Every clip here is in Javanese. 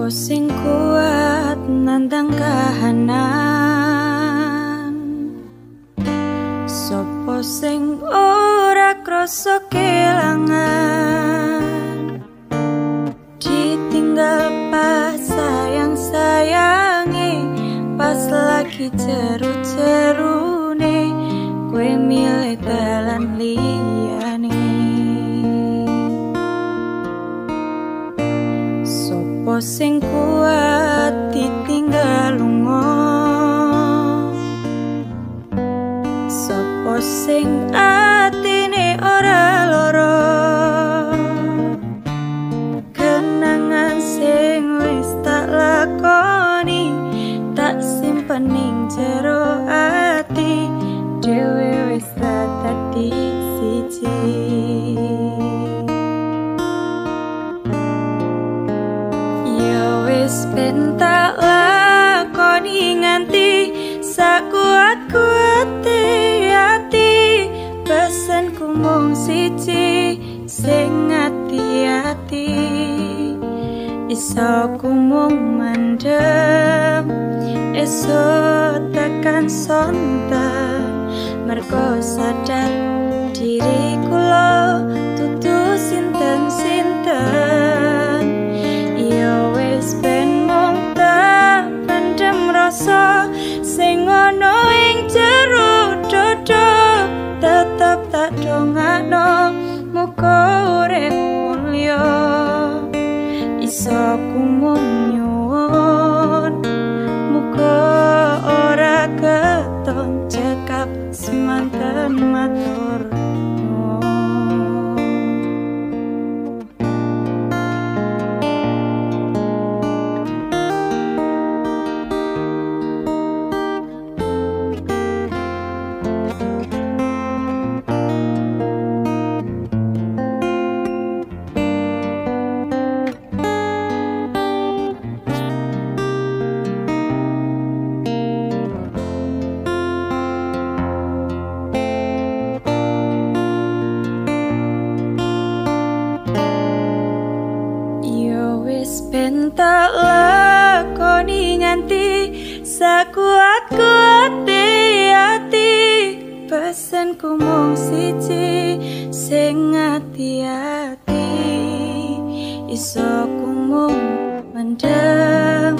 sing kuat nandang kahanan, sopo sing ora krasa kelangan, ditinggal pas sayang-sayangi, pas lagi jeru-jerune kowe milih dalan liyane. Sopo sing kuat ditinggal lunga, sopo sing atine ora loro, kenangan sing wis tak lakoni tak simpen ning jero ati, dhewe wis dadi siji. Wis ben tak lakoni nganti sakuat-kuate ati, pesenku mung siji sing ati-ati, iso ku mung mandem esuk tekan sonten, mergo sadar diri kula dudu sinten-sinten. Wis ben mung tak pendem rasa sing ana ing jero dodo, tetep tak dongakno muga urip mulya, iso ku mung nyuwun muga ora keton cekap semanten matur. Wis ben tak lakoni nganti sakuat-kuate ati, pesenku mung siji sing ati-ati, iso ku mung mendem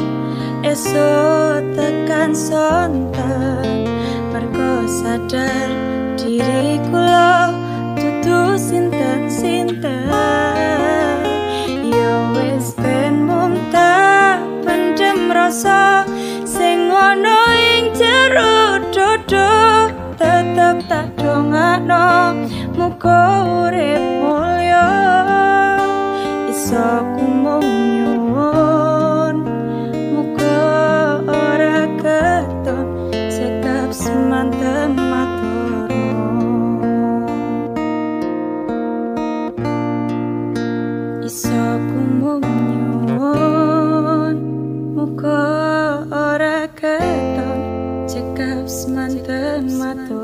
esuk tekan sonten, mergo sadar diri kula dudu sinten-sinten. Wis ben mung tak pendem rasa sing ana ing jero dodo, tetep tak dongakno muga urip mulya, iso ku mung nyuwun muga ora keton cekap semanten matur. Iso ku mung nyuwun muga ora keton cekap semanten matur.